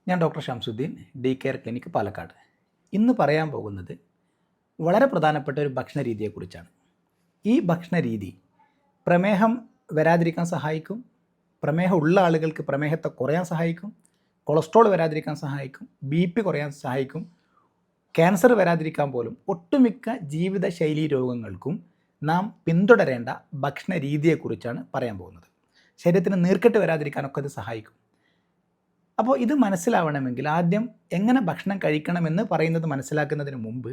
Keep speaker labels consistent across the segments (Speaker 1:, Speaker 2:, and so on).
Speaker 1: ഞാൻ doctor Shamsuddin, D care clinic, Palakkad. ഇന്ന് പറയാൻ പോകുന്നത് വളരെ പ്രധാനപ്പെട്ട ഒരു ഭക്ഷണ രീതിയെക്കുറിച്ചാണ്. ഈ ഭക്ഷണ രീതി പ്രമേഹം വരാതിരിക്കാൻ സഹായിക്കും, പ്രമേഹം ഉള്ള ആളുകൾക്ക് പ്രമേഹത്തെ കുറയാൻ സഹായിക്കും, കൊളസ്ട്രോൾ വരാതിരിക്കാൻ സഹായിക്കും, BP കുറയാൻ സഹായിക്കും, ക്യാൻസർ വരാതിരിക്കാൻ പോലും ഒട്ടുമിക്ക ജീവിതശൈലി രോഗങ്ങൾക്കും നാം പിന്തുടരേണ്ട ഭക്ഷണ രീതിയെക്കുറിച്ചാണ് പറയാൻ പോകുന്നത്. ശരീരത്തിന് നീർക്കെട്ട് വരാതിരിക്കാനൊക്കെ അത് സഹായിക്കും. അപ്പോൾ ഇത് മനസ്സിലാവണമെങ്കിൽ ആദ്യം എങ്ങനെ ഭക്ഷണം കഴിക്കണമെന്ന് പറയുന്നത് മനസ്സിലാക്കുന്നതിന് മുമ്പ്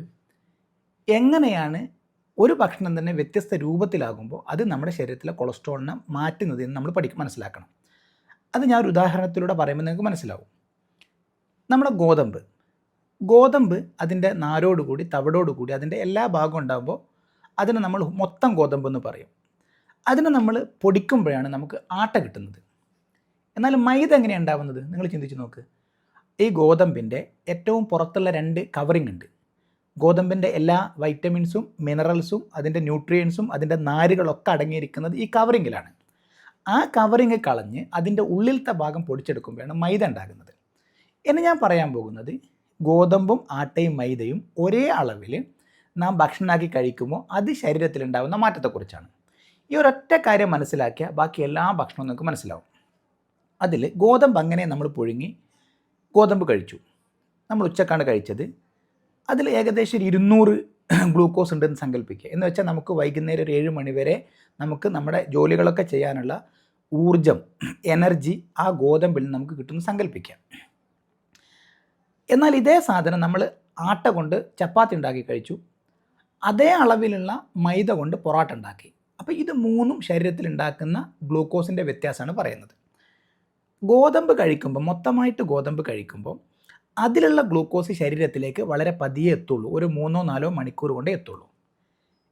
Speaker 1: എങ്ങനെയാണ് ഒരു ഭക്ഷണം തന്നെ വ്യത്യസ്ത രൂപത്തിലാകുമ്പോൾ അത് നമ്മുടെ ശരീരത്തിലെ കൊളസ്ട്രോളിനെ മാറ്റുന്നത് എന്ന് നമ്മൾ മനസ്സിലാക്കണം. അത് ഞാൻ ഒരു ഉദാഹരണത്തിലൂടെ പറയുമ്പോൾ നിങ്ങൾക്ക് മനസ്സിലാവും. നമ്മുടെ ഗോതമ്പ് അതിൻ്റെ നാരോടുകൂടി തവിടോടുകൂടി അതിൻ്റെ എല്ലാ ഭാഗവും ഉണ്ടാകുമ്പോൾ അതിനെ നമ്മൾ മൊത്തം ഗോതമ്പ് എന്ന് പറയും. അതിനെ നമ്മൾ പൊടിക്കുമ്പോഴാണ് നമുക്ക് ആട്ട കിട്ടുന്നത്. എന്നാൽ മൈദ എങ്ങനെയാണ് ഉണ്ടാവുന്നത്? നിങ്ങൾ ചിന്തിച്ച് നോക്ക്. ഈ ഗോതമ്പിൻ്റെ ഏറ്റവും പുറത്തുള്ള 2 കവറിങ് ഉണ്ട്. ഗോതമ്പിൻ്റെ എല്ലാ വൈറ്റമിൻസും മിനറൽസും അതിൻ്റെ ന്യൂട്രിയൻസും അതിൻ്റെ നാരുകളൊക്കെ അടങ്ങിയിരിക്കുന്നത് ഈ കവറിങ്ങിലാണ്. ആ കവറിങ് കളഞ്ഞ് അതിൻ്റെ ഉള്ളിലത്തെ ഭാഗം പൊടിച്ചെടുക്കുമ്പോഴാണ് മൈദ ഉണ്ടാകുന്നത്. എന്ന് ഞാൻ പറയാൻ പോകുന്നത് ഗോതമ്പും ആട്ടയും മൈദയും ഒരേ അളവിൽ നാം ഭക്ഷണമാക്കി കഴിക്കുമ്പോൾ അത് ശരീരത്തിലുണ്ടാകുന്ന മാറ്റത്തെക്കുറിച്ചാണ്. ഈ ഒരൊറ്റ കാര്യം മനസ്സിലാക്കിയാൽ ബാക്കി എല്ലാ ഭക്ഷണവും നിങ്ങൾക്ക് മനസ്സിലാവും. അതിൽ ഗോതമ്പ് അങ്ങനെ നമ്മൾ പുഴുങ്ങി ഗോതമ്പ് കഴിച്ചു. നമ്മൾ ഉച്ചക്കാണ് കഴിച്ചത്. അതിൽ ഏകദേശം 200 ഗ്ലൂക്കോസ് ഉണ്ടെന്ന് സങ്കല്പിക്കുക. എന്ന് വെച്ചാൽ നമുക്ക് വൈകുന്നേരം ഒരു 7 മണി വരെ നമുക്ക് നമ്മുടെ ജോലികളൊക്കെ ചെയ്യാനുള്ള ഊർജം, എനർജി ആ ഗോതമ്പിൽ നമുക്ക് കിട്ടുമെന്ന് സങ്കല്പിക്കാം. എന്നാൽ ഇതേ സാധനം നമ്മൾ ആട്ട കൊണ്ട് ചപ്പാത്തി ഉണ്ടാക്കി കഴിച്ചു. അതേ അളവിലുള്ള മൈദ കൊണ്ട് പൊറോട്ട ഉണ്ടാക്കി. അപ്പോൾ ഇത് മൂന്നും ശരീരത്തിൽ ഉണ്ടാക്കുന്ന ഗ്ലൂക്കോസിൻ്റെ വ്യത്യാസമാണ് പറയുന്നത്. മൊത്തമായിട്ട് ഗോതമ്പ് കഴിക്കുമ്പോൾ അതിലുള്ള ഗ്ലൂക്കോസ് ശരീരത്തിലേക്ക് വളരെ പതിയെ എത്തുള്ളൂ. ഒരു 3-4 മണിക്കൂർ കൊണ്ടേ എത്തുള്ളൂ.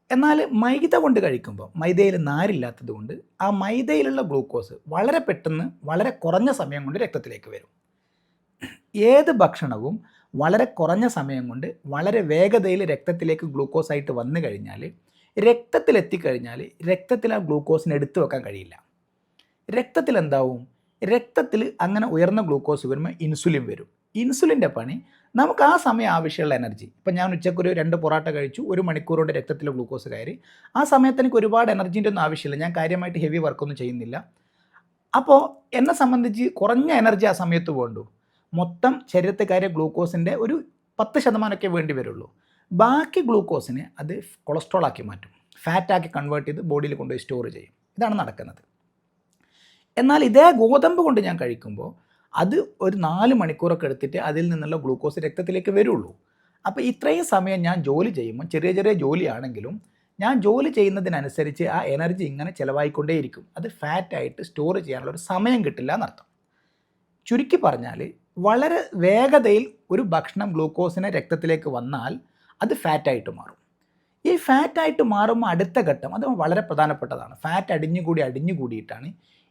Speaker 1: എന്നാൽ മൈദ കൊണ്ട് കഴിക്കുമ്പോൾ മൈദയിൽ നാരില്ലാത്തത് കൊണ്ട് ആ മൈദയിലുള്ള ഗ്ലൂക്കോസ് വളരെ പെട്ടെന്ന് വളരെ കുറഞ്ഞ സമയം കൊണ്ട് രക്തത്തിലേക്ക് വരും. ഏത് ഭക്ഷണവും വളരെ കുറഞ്ഞ സമയം കൊണ്ട് വളരെ വേഗതയിൽ രക്തത്തിലേക്ക് ഗ്ലൂക്കോസ് ആയിട്ട് വന്നു കഴിഞ്ഞാൽ രക്തത്തിലെത്തിക്കഴിഞ്ഞാൽ രക്തത്തിൽ ആ ഗ്ലൂക്കോസിനെ എടുത്തു വെക്കാൻ കഴിയില്ല. രക്തത്തിൽ എന്താവും? രക്തത്തിൽ അങ്ങനെ ഉയർന്ന ഗ്ലൂക്കോസ് വരുമ്പോൾ ഇൻസുലിൻ വരും. ഇൻസുലിൻ്റെ പണി നമുക്ക് ആ സമയം ആവശ്യമുള്ള എനർജി, ഇപ്പം ഞാൻ ഉച്ചയ്ക്കൊരു 2 പൊറോട്ട കഴിച്ചു, 1 മണിക്കൂർ കൊണ്ട് രക്തത്തിൽ ഗ്ലൂക്കോസ് കയറി. ആ സമയത്ത് എനിക്ക് ഒരുപാട് എനർജീൻ്റെ ഒന്നും ആവശ്യമില്ല, ഞാൻ കാര്യമായിട്ട് ഹെവി വർക്കൊന്നും ചെയ്യുന്നില്ല. അപ്പോൾ എന്നെ സംബന്ധിച്ച് കുറഞ്ഞ എനർജി ആ സമയത്ത് വേണ്ടു. മൊത്തം ശരീരത്തിൽ കയറിയ ഗ്ലൂക്കോസിൻ്റെ ഒരു 10% വേണ്ടി വരുള്ളൂ. ബാക്കി ഗ്ലൂക്കോസിനെ അത് കൊളസ്ട്രോളാക്കി മാറ്റും, ഫാറ്റാക്കി കൺവേർട്ട് ചെയ്ത് ബോഡിയിൽ കൊണ്ടുപോയി സ്റ്റോർ ചെയ്യും. ഇതാണ് നടക്കുന്നത്. എന്നാൽ ഇതേ ഗോതമ്പ് കൊണ്ട് ഞാൻ കഴിക്കുമ്പോൾ അത് ഒരു 4 മണിക്കൂറൊക്കെ എടുത്തിട്ട് അതിൽ നിന്നുള്ള ഗ്ലൂക്കോസ് രക്തത്തിലേക്ക് വരുള്ളൂ. അപ്പോൾ ഇത്രയും സമയം ഞാൻ ജോലി ചെയ്യുമ്പോൾ ചെറിയ ചെറിയ ജോലിയാണെങ്കിലും ഞാൻ ജോലി ചെയ്യുന്നതിനനുസരിച്ച് ആ എനർജി ഇങ്ങനെ ചിലവായിക്കൊണ്ടേയിരിക്കും. അത് ഫാറ്റായിട്ട് സ്റ്റോർ ചെയ്യാനുള്ള ഒരു സമയം കിട്ടില്ല എന്നർത്ഥം. ചുരുക്കി പറഞ്ഞാൽ വളരെ വേഗതയിൽ ഒരു ഭക്ഷണം ഗ്ലൂക്കോസിനെ രക്തത്തിലേക്ക് വന്നാൽ അത് ഫാറ്റായിട്ട് മാറും. ഈ ഫാറ്റായിട്ട് മാറുമ്പോൾ അടുത്ത ഘട്ടം അത് വളരെ പ്രധാനപ്പെട്ടതാണ്. ഫാറ്റ് അടിഞ്ഞുകൂടിയിട്ടാണ്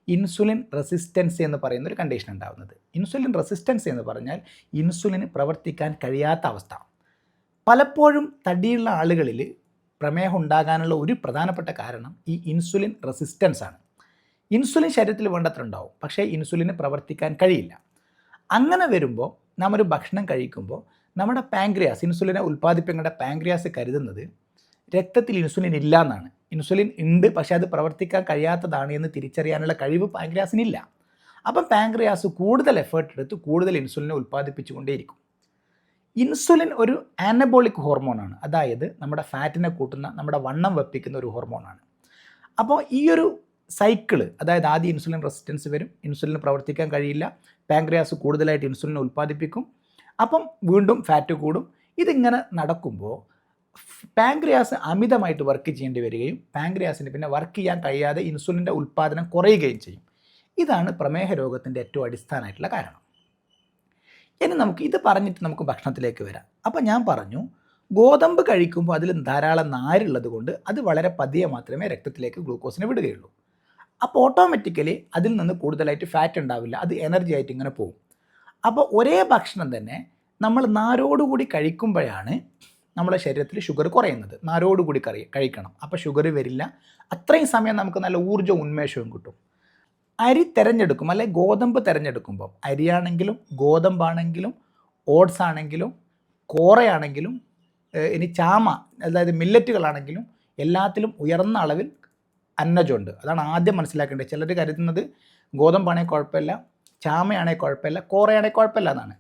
Speaker 1: ഇൻസുലിൻ റെസിസ്റ്റൻസ് എന്ന് പറയുന്ന ഒരു കണ്ടീഷൻ ഉണ്ടാകുന്നത്. ഇൻസുലിൻ റെസിസ്റ്റൻസ് എന്ന് പറഞ്ഞാൽ ഇൻസുലിന് പ്രവർത്തിക്കാൻ കഴിയാത്ത അവസ്ഥ. പലപ്പോഴും തടിയുള്ള ആളുകളിൽ പ്രമേഹം ഉണ്ടാകാനുള്ള ഒരു പ്രധാനപ്പെട്ട കാരണം ഈ ഇൻസുലിൻ റെസിസ്റ്റൻസ് ആണ്. ഇൻസുലിൻ ശരീരത്തിൽ വേണ്ടത്ര ഉണ്ടാവും, പക്ഷേ ഇൻസുലിന് പ്രവർത്തിക്കാൻ കഴിയില്ല. അങ്ങനെ വരുമ്പോൾ നാം ഒരു ഭക്ഷണം കഴിക്കുമ്പോൾ നമ്മുടെ പാങ്ക്രിയാസ്, ഇൻസുലിനെ ഉൽപ്പാദിപ്പിക്കേണ്ട പാങ്ക്രിയാസ് കരുതുന്നത് രക്തത്തിൽ ഇൻസുലിൻ ഇല്ല എന്നാണ്. ഇൻസുലിൻ ഉണ്ട്, പക്ഷേ അത് പ്രവർത്തിക്കാൻ കഴിയാത്തതാണ് എന്ന് തിരിച്ചറിയാനുള്ള കഴിവ് പാങ്ക്രിയാസിനില്ല. അപ്പം പാങ്ക്രിയാസ് കൂടുതൽ എഫേർട്ട് എടുത്ത് കൂടുതൽ ഇൻസുലിനെ ഉൽപ്പാദിപ്പിച്ചുകൊണ്ടേയിരിക്കും. ഇൻസുലിൻ ഒരു ആനബോളിക് ഹോർമോണാണ്, അതായത് നമ്മുടെ ഫാറ്റിനെ കൂട്ടുന്ന, നമ്മുടെ വണ്ണം വെപ്പിക്കുന്ന ഒരു ഹോർമോണാണ്. അപ്പോൾ ഈ ഒരു സൈക്കിള്, അതായത് ആദ്യം ഇൻസുലിൻ റെസിസ്റ്റൻസ് വരും, ഇൻസുലിന് പ്രവർത്തിക്കാൻ കഴിയില്ല, പാങ്ക്രിയാസ് കൂടുതലായിട്ട് ഇൻസുലിനെ ഉൽപ്പാദിപ്പിക്കും, അപ്പം വീണ്ടും ഫാറ്റ് കൂടും. ഇതിങ്ങനെ നടക്കുമ്പോൾ പാങ്ക്രിയാസ് അമിതമായിട്ട് വർക്ക് ചെയ്യേണ്ടി വരികയും പാങ്ക്രിയാസിന് പിന്നെ വർക്ക് ചെയ്യാൻ കഴിയാതെ ഇൻസുലിൻ്റെ ഉൽപ്പാദനം കുറയുകയും ചെയ്യും. ഇതാണ് പ്രമേഹ രോഗത്തിൻ്റെ ഏറ്റവും അടിസ്ഥാനമായിട്ടുള്ള കാരണം. ഇനി നമുക്ക് ഇത് പറഞ്ഞിട്ട് നമുക്ക് ഭക്ഷണത്തിലേക്ക് വരാം. അപ്പോൾ ഞാൻ പറഞ്ഞു, ഗോതമ്പ് കഴിക്കുമ്പോൾ അതിൽ ധാരാളം നാരുള്ളത് കൊണ്ട് അത് വളരെ പതിയെ മാത്രമേ രക്തത്തിലേക്ക് ഗ്ലൂക്കോസിനെ വിടുകയുള്ളൂ. അപ്പോൾ ഓട്ടോമാറ്റിക്കലി അതിൽ നിന്ന് കൂടുതലായിട്ട് ഫാറ്റ് ഉണ്ടാവില്ല, അത് എനർജി ആയിട്ട് ഇങ്ങനെ പോകും. അപ്പോൾ ഒരേ ഭക്ഷണം തന്നെ നമ്മൾ നാരോടുകൂടി കഴിക്കുമ്പോഴാണ് നമ്മുടെ ശരീരത്തിൽ ഷുഗർ കുറയുന്നത്. നാരോടുകൂടി കഴിക്കണം, അപ്പോൾ ഷുഗർ വരില്ല. അത്രയും സമയം നമുക്ക് നല്ല ഊർജ്ജവും ഉന്മേഷവും കിട്ടും. അരി തിരഞ്ഞെടുക്കും അല്ലെ ഗോതമ്പ് തിരഞ്ഞെടുക്കുമ്പോൾ അരിയാണെങ്കിലും ഗോതമ്പാണെങ്കിലും ഓട്സ് ആണെങ്കിലും കോറയാണെങ്കിലും ഇനി ചാമ അതായത് മില്ലറ്റുകളാണെങ്കിലും എല്ലാത്തിലും ഉയർന്ന അളവിൽ അന്നജമുണ്ട്. അതാണ് ആദ്യം മനസ്സിലാക്കേണ്ടത്. ചിലർ കരുതുന്നത് ഗോതമ്പാണെങ്കിൽ കുഴപ്പമില്ല, ചാമയാണെങ്കിൽ കുഴപ്പമില്ല, കോറയാണെങ്കിൽ കുഴപ്പമില്ല എന്നാണ്.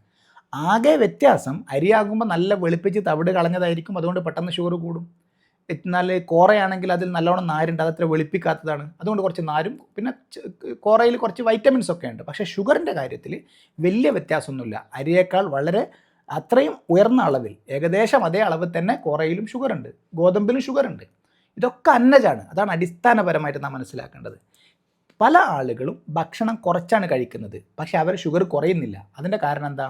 Speaker 1: ആകെ വ്യത്യാസം അരിയാകുമ്പോൾ നല്ല വെളുപ്പിച്ച് തവിട് കളഞ്ഞതായിരിക്കും, അതുകൊണ്ട് പെട്ടെന്ന് ഷുഗർ കൂടും. എന്നാൽ കോറയാണെങ്കിൽ അതിൽ നല്ലോണം നാരുണ്ട്, അതത്ര വെളുപ്പിക്കാത്തതാണ്, അതുകൊണ്ട് കുറച്ച് നാരും പിന്നെ കോറയിൽ കുറച്ച് വൈറ്റമിൻസ് ഒക്കെ ഉണ്ട്. പക്ഷേ ഷുഗറിൻ്റെ കാര്യത്തിൽ വലിയ വ്യത്യാസമൊന്നുമില്ല. അരിയേക്കാൾ വളരെ അത്രയും ഉയർന്ന അളവിൽ ഏകദേശം അതേ അളവിൽ തന്നെ കോറയിലും ഷുഗറുണ്ട്, ഗോതമ്പിലും ഷുഗറുണ്ട്. ഇതൊക്കെ അന്നജാണ്. അതാണ് അടിസ്ഥാനപരമായിട്ട് നാം മനസ്സിലാക്കേണ്ടത്. പല ആളുകളും ഭക്ഷണം കുറച്ചാണ് കഴിക്കുന്നത്, പക്ഷെ അവർ ഷുഗർ കുറയുന്നില്ല. അതിൻ്റെ കാരണം എന്താ?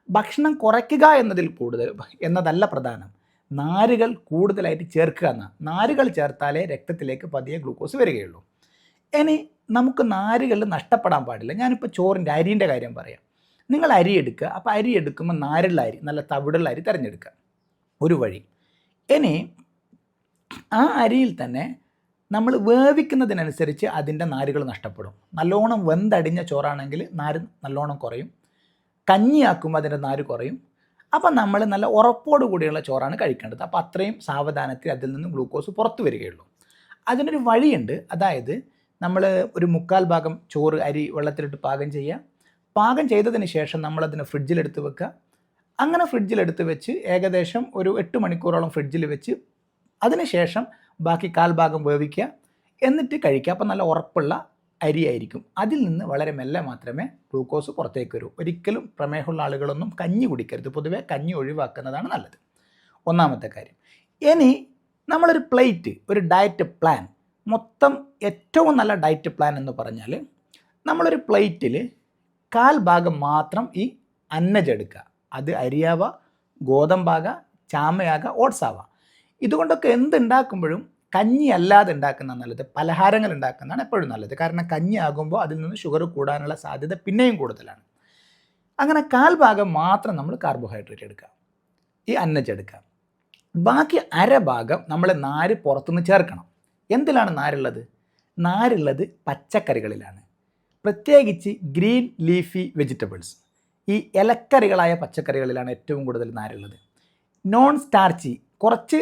Speaker 1: ഭക്ഷണം കുറയ്ക്കുക എന്നതല്ല പ്രധാനം, നാരുകൾ കൂടുതലായിട്ട് ചേർക്കുക എന്നാണ്. നാരുകൾ ചേർത്താലേ രക്തത്തിലേക്ക് പതിയെ ഗ്ലൂക്കോസ് വരികയുള്ളൂ. ഇനി നമുക്ക് നാരുകൾ നഷ്ടപ്പെടാൻ പാടില്ല. ഞാനിപ്പോൾ ചോറിൻ്റെ അരിൻ്റെ കാര്യം പറയാം. നിങ്ങൾ അരി എടുക്കുക. അപ്പോൾ അരി എടുക്കുമ്പോൾ നാരുള്ള അരി, നല്ല തവിടുള്ള അരി തിരഞ്ഞെടുക്കുക, ഒരു വഴി. ഇനി ആ അരിയിൽ തന്നെ നമ്മൾ വേവിക്കുന്നതിനനുസരിച്ച് അതിൻ്റെ നാരുകൾ നഷ്ടപ്പെടും. നല്ലോണം വെന്തടിഞ്ഞ ചോറാണെങ്കിൽ നാര് നല്ലോണം കുറയും, കഞ്ഞിയാക്കുമ്പോൾ അതിൻ്റെ നാര് കുറയും. അപ്പം നമ്മൾ നല്ല ഉറപ്പോടു കൂടിയുള്ള ചോറാണ് കഴിക്കേണ്ടത്. അപ്പോൾ അത്രയും സാവധാനത്തിൽ അതിൽ നിന്ന് ഗ്ലൂക്കോസ് പുറത്തു വരികയുള്ളൂ. അതിനൊരു വഴിയുണ്ട്. അതായത് നമ്മൾ ഒരു 1/4 ഭാഗം ചോറ് അരി വെള്ളത്തിലിട്ട് പാകം ചെയ്യുക. പാകം ചെയ്തതിന് ശേഷം നമ്മളതിനെ ഫ്രിഡ്ജിലെടുത്ത് വെക്കുക. അങ്ങനെ ഫ്രിഡ്ജിലെടുത്ത് വെച്ച് ഏകദേശം ഒരു 8 മണിക്കൂറോളം ഫ്രിഡ്ജിൽ വെച്ച് അതിന് ശേഷം ബാക്കി 1/4 ഭാഗം വേവിക്കുക, എന്നിട്ട് കഴിക്കുക. അപ്പം നല്ല ഉറപ്പുള്ള അരിയായിരിക്കും. അതിൽ നിന്ന് വളരെ മെല്ലെ മാത്രമേ ഗ്ലൂക്കോസ് പുറത്തേക്ക് വരൂ. ഒരിക്കലും പ്രമേഹമുള്ള ആളുകളൊന്നും കഞ്ഞി കുടിക്കരുത്. പൊതുവെ കഞ്ഞി ഒഴിവാക്കുന്നതാണ് നല്ലത്. ഒന്നാമത്തെ കാര്യം. ഇനി നമ്മളൊരു പ്ലേറ്റ്, ഒരു ഡയറ്റ് പ്ലാൻ, മൊത്തം ഏറ്റവും നല്ല ഡയറ്റ് പ്ലാൻ എന്ന് പറഞ്ഞാൽ നമ്മളൊരു പ്ലേറ്റിൽ 1/4 ഭാഗം മാത്രം ഈ അന്നജം എടുക്കുക. അത് അരിയാവുക, ഗോതമ്പാകുക, ചാമയാകുക, ഓട്സ് ആവുക. ഇതുകൊണ്ടൊക്കെ എന്തുണ്ടാക്കുമ്പോഴും കഞ്ഞി അല്ലാതെ ഉണ്ടാക്കുന്ന നല്ലത്, പലഹാരങ്ങൾ ഉണ്ടാക്കുന്നതാണ് എപ്പോഴും നല്ലത്. കാരണം കഞ്ഞി ആകുമ്പോൾ അതിൽ നിന്ന് ഷുഗർ കൂടാനുള്ള സാധ്യത പിന്നെയും കൂടുതലാണ്. അങ്ങനെ 1/4 ഭാഗം മാത്രം നമ്മൾ കാർബോഹൈഡ്രേറ്റ് എടുക്കുക, ഈ അന്നജം എടുക്കുക. ബാക്കി 1/2 ഭാഗം നമ്മൾ നാര് പുറത്തുനിന്ന് ചേർക്കണം. എന്തിലാണ് നാരുള്ളത്? നാരുള്ളത് പച്ചക്കറികളിലാണ്, പ്രത്യേകിച്ച് ഗ്രീൻ ലീഫി വെജിറ്റബിൾസ്. ഈ ഇലക്കറികളായ പച്ചക്കറികളിലാണ് ഏറ്റവും കൂടുതൽ നാരുള്ളത്. നോൺ സ്റ്റാർച്ചി, കുറച്ച്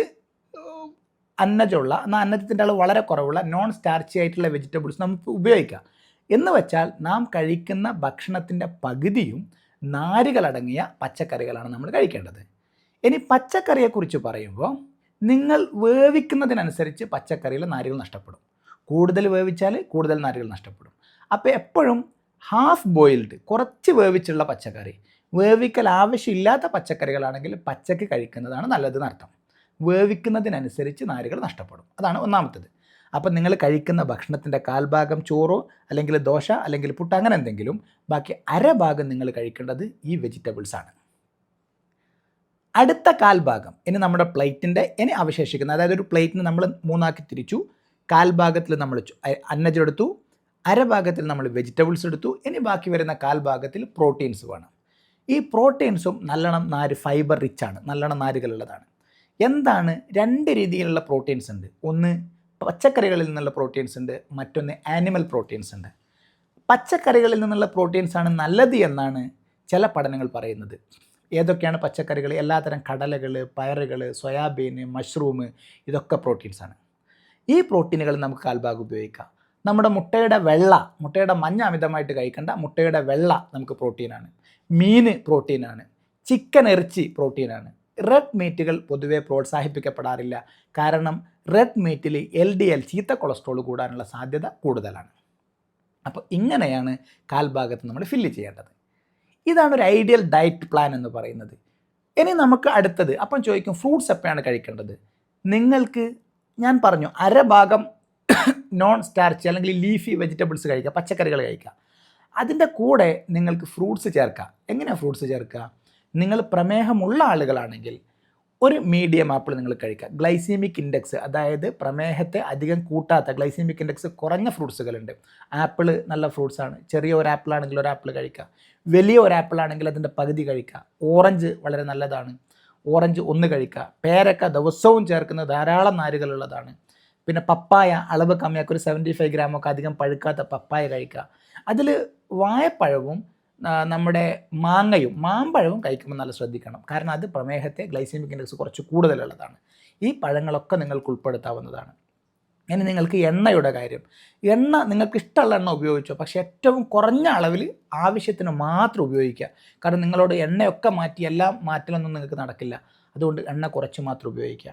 Speaker 1: അന്നജമുള്ള, എന്നാൽ അന്നജത്തിൻ്റെ അളവ് വളരെ കുറവുള്ള നോൺ സ്റ്റാർച്ചി ആയിട്ടുള്ള വെജിറ്റബിൾസ് നമുക്ക് ഉപയോഗിക്കാം. എന്ന് വെച്ചാൽ നാം കഴിക്കുന്ന ഭക്ഷണത്തിൻ്റെ പകുതിയും നാരുകളടങ്ങിയ പച്ചക്കറികളാണ് നമ്മൾ കഴിക്കേണ്ടത്. ഇനി പച്ചക്കറിയെക്കുറിച്ച് പറയുമ്പോൾ നിങ്ങൾ വേവിക്കുന്നതിനനുസരിച്ച് പച്ചക്കറിയിൽ നാരുകൾ നഷ്ടപ്പെടും. കൂടുതൽ വേവിച്ചാൽ കൂടുതൽ നാരുകൾ നഷ്ടപ്പെടും. അപ്പോൾ എപ്പോഴും ഹാഫ് ബോയിൽഡ്, കുറച്ച് വേവിച്ചുള്ള പച്ചക്കറി, വേവിക്കൽ ആവശ്യമില്ലാത്ത പച്ചക്കറികളാണെങ്കിൽ പച്ചക്ക് കഴിക്കുന്നതാണ് നല്ലതെന്നർത്ഥം. വേവിക്കുന്നതിനനുസരിച്ച് നാരുകൾ നഷ്ടപ്പെടും. അതാണ് ഒന്നാമത്തേത്. അപ്പം നിങ്ങൾ കഴിക്കുന്ന ഭക്ഷണത്തിൻ്റെ 1/4 ഭാഗം ചോറോ അല്ലെങ്കിൽ ദോശ അല്ലെങ്കിൽ പുട്ട് അങ്ങനെ എന്തെങ്കിലും, ബാക്കി 1/2 ഭാഗം നിങ്ങൾ കഴിക്കേണ്ടത് ഈ വെജിറ്റബിൾസാണ്. അടുത്ത 1/4 ഭാഗം ഇനി നമ്മുടെ പ്ലേറ്റിൻ്റെ ഇനി അവശേഷിക്കുന്ന, അതായത് ഒരു പ്ലേറ്റിന് നമ്മൾ 3 തിരിച്ചു. 1/4 ഭാഗത്തിൽ നമ്മൾ അന്നജം എടുത്തു, 1/2 ഭാഗത്തിൽ നമ്മൾ വെജിറ്റബിൾസ് എടുത്തു. ഇനി ബാക്കി വരുന്ന 1/4 ഭാഗത്തിൽ പ്രോട്ടീൻസ് വേണം. ഈ പ്രോട്ടീൻസും നല്ലോണം നാര്, ഫൈബർ റിച്ച് ആണ്, നല്ലോണം നാരുകളുള്ളതാണ്. എന്താണ്? 2 രീതിയിലുള്ള പ്രോട്ടീൻസ് ഉണ്ട്. ഒന്ന് പച്ചക്കറികളിൽ നിന്നുള്ള പ്രോട്ടീൻസ് ഉണ്ട്, മറ്റൊന്ന് ആനിമൽ പ്രോട്ടീൻസ് ഉണ്ട്. പച്ചക്കറികളിൽ നിന്നുള്ള പ്രോട്ടീൻസാണ് നല്ലത് എന്നാണ് ചില പഠനങ്ങൾ പറയുന്നത്. ഏതൊക്കെയാണ് പച്ചക്കറികൾ? എല്ലാത്തരം കടലകൾ, പയറുകൾ, സോയാബീൻ, മഷ്റൂം, ഇതൊക്കെ പ്രോട്ടീൻസാണ്. ഈ പ്രോട്ടീനുകൾ നമുക്ക് 1/4 ഭാഗം ഉപയോഗിക്കാം. നമ്മുടെ മുട്ടയുടെ മഞ്ഞ അമിതമായിട്ട് കഴിക്കേണ്ട, മുട്ടയുടെ വെള്ള നമുക്ക് പ്രോട്ടീനാണ്. മീൻ പ്രോട്ടീനാണ്. ചിക്കൻ, ഇറച്ചി പ്രോട്ടീനാണ്. റെഡ് മീറ്റുകൾ പൊതുവെ പ്രോത്സാഹിപ്പിക്കപ്പെടാറില്ല. കാരണം റെഡ് മീറ്റിൽ LDL, ചീത്ത കൊളസ്ട്രോൾ കൂടാനുള്ള സാധ്യത കൂടുതലാണ്. അപ്പോൾ ഇങ്ങനെയാണ് 1/4 ഭാഗത്ത് നമ്മൾ ഫില്ല് ചെയ്യേണ്ടത്. ഇതാണ് ഒരു ഐഡിയൽ ഡയറ്റ് പ്ലാൻ എന്ന് പറയുന്നത്. ഇനി നമുക്ക് അടുത്തത്, അപ്പം ചോദിക്കും ഫ്രൂട്ട്സ് എപ്പോഴാണ് കഴിക്കേണ്ടത്? നിങ്ങൾക്ക് ഞാൻ പറഞ്ഞു 1/2 ഭാഗം നോൺ സ്റ്റാർച്ച് അല്ലെങ്കിൽ ലീഫി വെജിറ്റബിൾസ് കഴിക്കുക, പച്ചക്കറികൾ കഴിക്കുക. അതിൻ്റെ കൂടെ നിങ്ങൾക്ക് ഫ്രൂട്ട്സ് ചേർക്കാം. എങ്ങനെയാണ് ഫ്രൂട്ട്സ് ചേർക്കുക? നിങ്ങൾ പ്രമേഹമുള്ള ആളുകളാണെങ്കിൽ ഒരു മീഡിയം ആപ്പിൾ നിങ്ങൾ കഴിക്കുക. ഗ്ലൈസീമിക് ഇൻഡെക്സ്, അതായത് പ്രമേഹത്തെ അധികം കൂട്ടാത്ത, ഗ്ലൈസീമിക് ഇൻഡെക്സ് കുറഞ്ഞ ഫ്രൂട്ട്സുകളുണ്ട്. ആപ്പിൾ നല്ല ഫ്രൂട്ട്സാണ്. ചെറിയ ഒരു ആപ്പിൾ ആണെങ്കിൽ ഒരു ആപ്പിൾ കഴിക്കുക, വലിയ ഒരു ആപ്പിൾ ആണെങ്കിൽ അതിൻ്റെ പകുതി കഴിക്കുക. ഓറഞ്ച് വളരെ നല്ലതാണ്, ഓറഞ്ച് 1 കഴിക്കുക. പേരക്ക ദിവസവും ചേർക്കുന്ന ധാരാളം നാരുകളുള്ളതാണ്. പിന്നെ പപ്പായ അളവ് കമ്മിയാക്കുക, ഒരു 75 ഗ്രാമൊക്കെ അധികം പഴുക്കാത്ത പപ്പായ കഴിക്കുക. അതിൽ വാഴപ്പഴവും നമ്മുടെ മാമ്പഴവും കഴിക്കുമ്പോൾ നല്ല ശ്രദ്ധിക്കണം. കാരണം അത് പ്രമേഹത്തെ, ഗ്ലൈസെമിക് ഇൻഡെക്സ് കുറച്ച് കൂടുതലുള്ളതാണ്. ഈ പഴങ്ങളൊക്കെ നിങ്ങൾക്ക് ഉൾപ്പെടുത്താവുന്നതാണ്. ഇനി നിങ്ങൾക്ക് എണ്ണയുടെ കാര്യം, എണ്ണ നിങ്ങൾക്ക് ഇഷ്ടമുള്ള എണ്ണ ഉപയോഗിച്ചോ, പക്ഷേ ഏറ്റവും കുറഞ്ഞ അളവിൽ ആവശ്യത്തിന് മാത്രം ഉപയോഗിക്കുക. കാരണം നിങ്ങളോട് എണ്ണയൊക്കെ മാറ്റി എല്ലാം മാറ്റലൊന്നും നിങ്ങൾക്ക് നടക്കില്ല. അതുകൊണ്ട് എണ്ണ കുറച്ച് മാത്രം ഉപയോഗിക്കുക.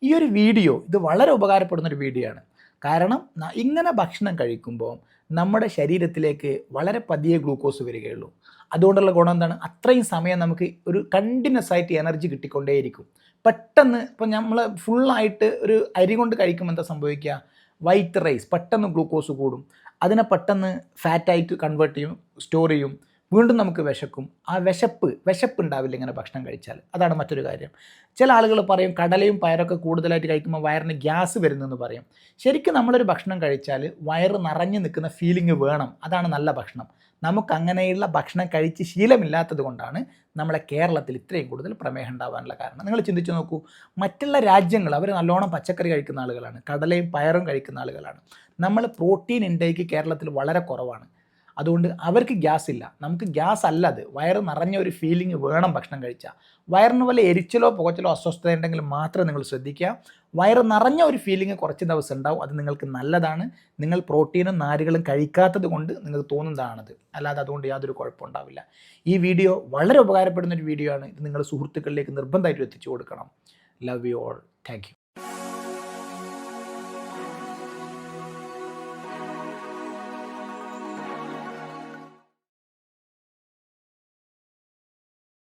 Speaker 1: ഈ ഒരു വീഡിയോ ഇത് വളരെ ഉപകാരപ്പെടുന്നൊരു വീഡിയോ ആണ്. കാരണം ഇങ്ങനെ ഭക്ഷണം കഴിക്കുമ്പോൾ നമ്മുടെ ശരീരത്തിലേക്ക് വളരെ പതിയെ ഗ്ലൂക്കോസ് വരികയുള്ളൂ. അതുകൊണ്ടുള്ള ഗുണം എന്താണ്? അത്രയും സമയം നമുക്ക് ഒരു കണ്ടിന്യൂസ് ആയിട്ട് എനർജി കിട്ടിക്കൊണ്ടേയിരിക്കും. പെട്ടെന്ന് ഇപ്പോൾ നമ്മൾ ഫുള്ളായിട്ട് ഒരു അരി കൊണ്ട് കഴിക്കുമ്പോൾ എന്താ സംഭവിക്കുക? വൈറ്റ് റൈസ് പെട്ടെന്ന് ഗ്ലൂക്കോസ് കൂടും. അതിനെ പെട്ടെന്ന് ഫാറ്റായിട്ട് കൺവേർട്ട് ചെയ്യും, സ്റ്റോർ ചെയ്യും. വീണ്ടും നമുക്ക് വിശക്കും. ആ വിശപ്പ് ഉണ്ടാവില്ല ഇങ്ങനെ ഭക്ഷണം കഴിച്ചാൽ. അതാണ് മറ്റൊരു കാര്യം. ചില ആളുകൾ പറയും കടലയും പയറൊക്കെ കൂടുതലായിട്ട് കഴിക്കുമ്പോൾ വയറിന് ഗ്യാസ് വരുന്നെന്ന് പറയും. ശരിക്കും നമ്മളൊരു ഭക്ഷണം കഴിച്ചാൽ വയറ് നിറഞ്ഞു നിൽക്കുന്ന ഫീലിംഗ് വേണം. അതാണ് നല്ല ഭക്ഷണം. നമുക്കങ്ങനെയുള്ള ഭക്ഷണം കഴിച്ച് ശീലമില്ലാത്തത് കൊണ്ടാണ് നമ്മളെ കേരളത്തിൽ ഇത്രയും കൂടുതൽ പ്രമേഹം ഉണ്ടാകാനുള്ള കാരണം. നിങ്ങൾ ചിന്തിച്ച് നോക്കൂ, മറ്റുള്ള രാജ്യങ്ങൾ അവർ നല്ലോണം പച്ചക്കറി കഴിക്കുന്ന ആളുകളാണ്, കടലയും പയറും കഴിക്കുന്ന ആളുകളാണ്. നമ്മൾ പ്രോട്ടീൻ ഇൻടേക്ക് കേരളത്തിൽ വളരെ കുറവാണ്. അതുകൊണ്ട് അവർക്ക് ഗ്യാസ് ഇല്ല, നമുക്ക് ഗ്യാസ് അല്ലത്. വയറ് നിറഞ്ഞ ഒരു ഫീലിംഗ് വേണം ഭക്ഷണം കഴിച്ചാൽ. വയറിന് പോലെ എരിച്ചിലോ പുകച്ചിലോ അസ്വസ്ഥത ഉണ്ടെങ്കിൽ മാത്രം നിങ്ങൾ ശ്രദ്ധിക്കുക. വയറ് നിറഞ്ഞ ഒരു ഫീലിംഗ് കുറച്ച് ദിവസം ഉണ്ടാവും, അത് നിങ്ങൾക്ക് നല്ലതാണ്. നിങ്ങൾ പ്രോട്ടീനും നാരുകളും കഴിക്കാത്തത് കൊണ്ട് നിങ്ങൾക്ക് തോന്നുന്നതാണത്, അല്ലാതെ അതുകൊണ്ട് യാതൊരു കുഴപ്പമുണ്ടാവില്ല. ഈ വീഡിയോ വളരെ ഉപകാരപ്പെടുന്ന ഒരു വീഡിയോ ആണ്. ഇത് നിങ്ങൾ സുഹൃത്തുക്കളിലേക്ക് നിർബന്ധമായിട്ട് എത്തിച്ചു കൊടുക്കണം. Love you all. Thank you.